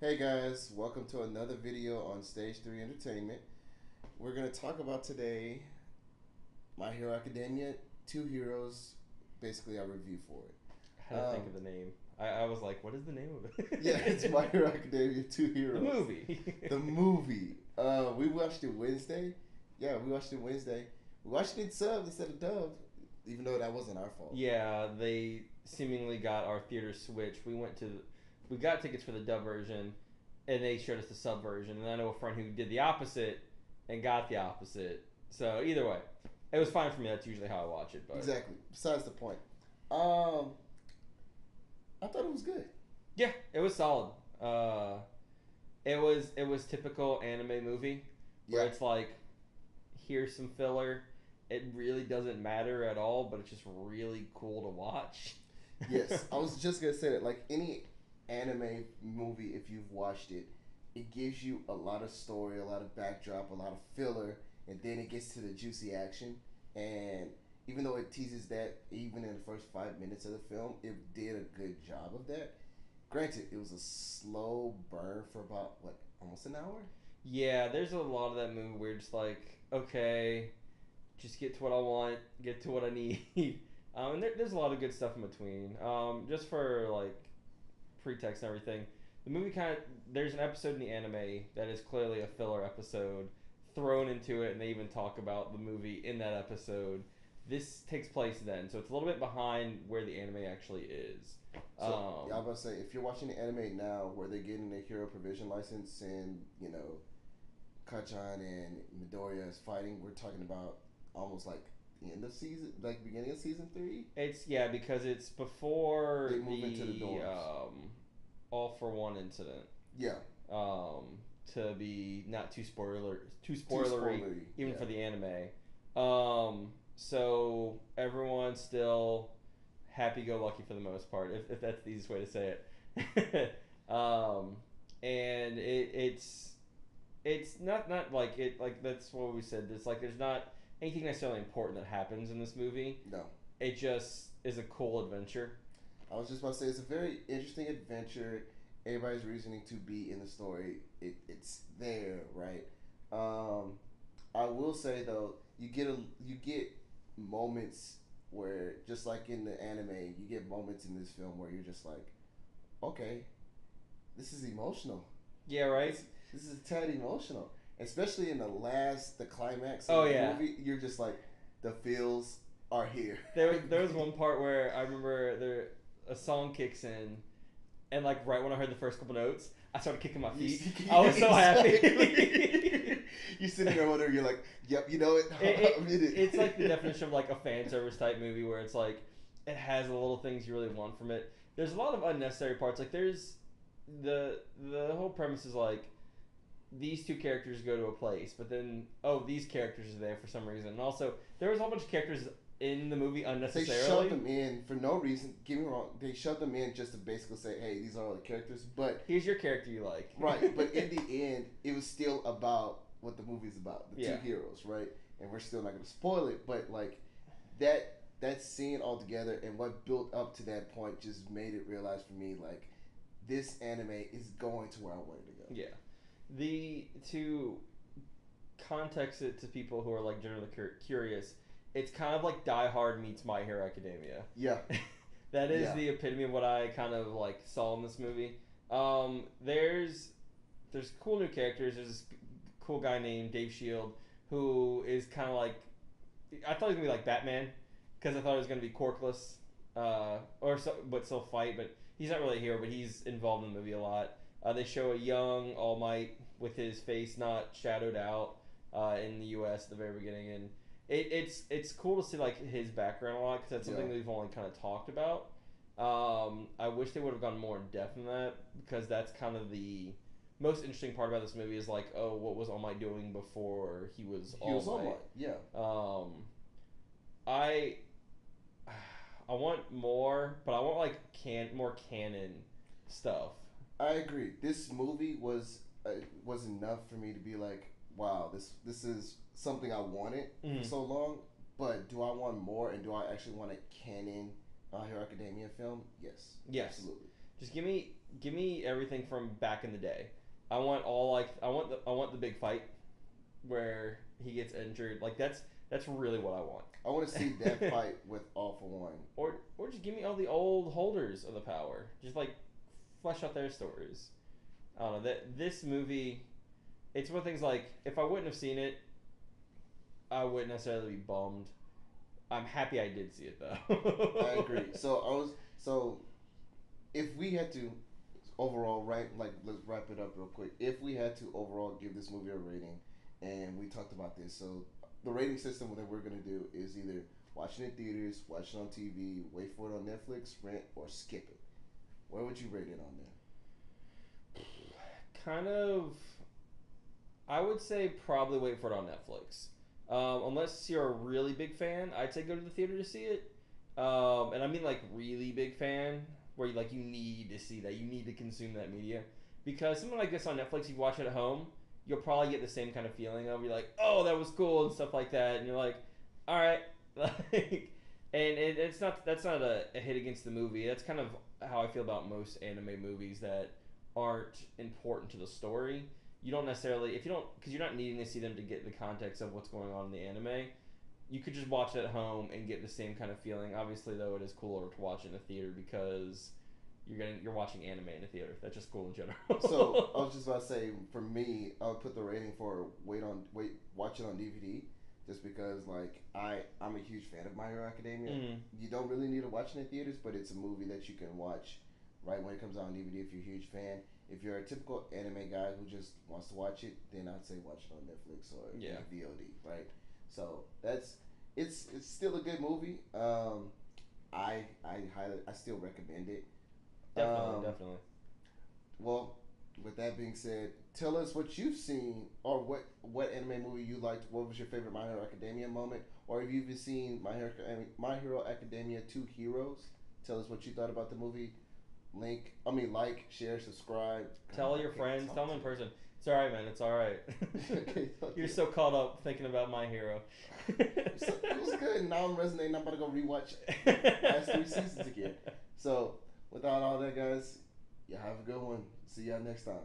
Hey guys, welcome to another video on Stage 3 Entertainment. We're going to talk about today My Hero Academia, Two Heroes, basically our review for it. I had to think of the name. I was like, what is the name of it? Yeah, it's My Hero Academia, Two Heroes. The movie. The movie. We watched it Wednesday. Yeah, we watched it Wednesday. We watched it subbed instead of dubbed, even though that wasn't our fault. Yeah, they seemingly got our theater switched. We got tickets for the dub version, and they showed us the sub version. And I know a friend who did the opposite and got the opposite. So either way, it was fine for me. That's usually how I watch it. But Exactly. Besides the point. I thought it was good. yeah, it was solid. It was typical anime movie where Yeah. it's like, here's some filler. It really doesn't matter at all, but it's just really cool to watch. Yes, I was just gonna say that. Like any anime movie, if you've watched it, it gives you a lot of story, a lot of backdrop, a lot of filler, and then it gets to the juicy action. And even though it teases that, even in the first 5 minutes of the film, it did a good job of that. Granted, it was a slow burn for about what, almost an hour. Yeah, there's a lot of that movie where you're just like, okay, just get to what I want, get to what I need. And there's a lot of good stuff in between. Just for like pretext and everything, the movie kind of, there's an episode in the anime that is clearly a filler episode thrown into it, and they even talk about the movie in that episode. This takes place then, so it's a little bit behind where the anime actually is. So yeah, I was about to say, if you're watching the anime now, where they're getting the hero provision license, and Kachan and Midoriya is fighting, we're talking about almost like the end of season, like beginning of season 3. It's yeah, because it's before They move into the dorms. All for One incident. Yeah, To be not too too spoilery, spoilery. even Yeah. for the anime. So everyone's still happy-go-lucky for the most part, if that's the easiest way to say it. And it's not like it, like that's what we said. It's like there's not anything necessarily important that happens in this movie. No, It just is a cool adventure. I was just about to say it's a very interesting adventure. Everybody's reasoning to be in the story, it's there, right? I will say though, you get moments where, just like in the anime, you get moments in this film where you're just like, okay, this is emotional. Yeah, right. This is a tad emotional, especially in the climax Oh of the yeah. movie. You're just like, the feels are here. There was one part where I remember a song kicks in, and like right when I heard the first couple notes, I started kicking my feet. I was so happy. You're sitting there wondering, you're like, yep, you know it. I'm in it. It's like the definition of like a fan service type movie where it's like it has the little things you really want from it. There's a lot of unnecessary parts. Like there's the whole premise is like these two characters go to a place, but then these characters are there for some reason. And also there was a whole bunch of characters in the movie They unnecessarily. shoved them in for no reason. Get me wrong. They shoved them in just to basically say, hey, these are all the characters. But Here's your character you like. right, but in the end, it was still about what the movie's about. The two heroes, right? And we're still not going to spoil it, but like that scene altogether and what built up to that point just made it realize for me, like, this anime is going to where I wanted to go. Yeah. To context it to people who are like generally curious, it's kind of like Die Hard meets My Hero Academia. Yeah. That is Yeah. the epitome of what I kind of like saw in this movie. There's cool new characters. There's this cool guy named Dave Shield who is kind of like, I thought he was gonna be like Batman because I thought he was gonna be corkless, but still fight. But he's not really a hero, but he's involved in the movie a lot. They show a young All Might with his face not shadowed out in the U.S. at the very beginning, and it's cool to see like his background a lot because that's something that we've only kind of talked about. I wish they would have gone more in depth in that because that's kind of the most interesting part about this movie is like, oh, what was All Might doing before he was All Might? Yeah. I want more, but I want like more canon stuff. I agree. This movie was enough for me to be like, wow, this is something I wanted for so long. But do I want more, and do I actually want a canon My Hero Academia film? Yes. Yes. Absolutely. Just give me give me everything from back in the day. I want all like I want the big fight where he gets injured. Like that's really what I want. I want to see that fight with All for One. Or just give me all the old holders of the power. Just like flesh out their stories. I don't know. That this movie, it's one of the things like if I wouldn't have seen it, I wouldn't necessarily be bummed. I'm happy I did see it though. I agree. So if we had to overall let's wrap it up real quick. If we had to overall give this movie a rating, and we talked about this, so the rating system that we're gonna do is either watch it in theaters, watch it on TV, wait for it on Netflix, rent, or skip it. Where would you rate it on there? Kind of. I would say probably wait for it on Netflix. Unless you're a really big fan, I'd say go to the theater to see it. And I mean like really big fan, where you need to see that, you need to consume that media, because something like this on Netflix, you watch it at home, you'll probably get the same kind of feeling of you're like, oh, that was cool and stuff like that, and you're like, all right, like, and it's not that's not a hit against the movie. That's kind of how I feel about most anime movies that aren't important to the story. You don't necessarily if you don't because you're not needing to see them to get the context of what's going on in the anime. You could just watch it at home and get the same kind of feeling. Obviously, though, it is cooler to watch it in a theater because you're watching anime in a theater. That's just cool in general. So I was just about to say, for me, I would put the rating for watch it on DVD, just because like I'm a huge fan of My Hero Academia. Mm-hmm. You don't really need to watch it in theaters, but it's a movie that you can watch right when it comes out on DVD if you're a huge fan. If you're a typical anime guy who just wants to watch it, then I'd say watch it on Netflix or VOD, right? So it's still a good movie. I still recommend it. Definitely. Well, with that being said, tell us what you've seen or what anime movie you liked. What was your favorite My Hero Academia moment? Or have you even seen My Hero Academia 2 Heroes? Tell us what you thought about the movie. Like, share, subscribe. Tell your friends. Tell them in person. It's all right, man. It's all right. Okay, You're so caught up thinking about My Hero. It was good. Now I'm resonating. I'm about to go rewatch last 3 seasons again. So, without all that, guys, you have a good one. See y'all next time.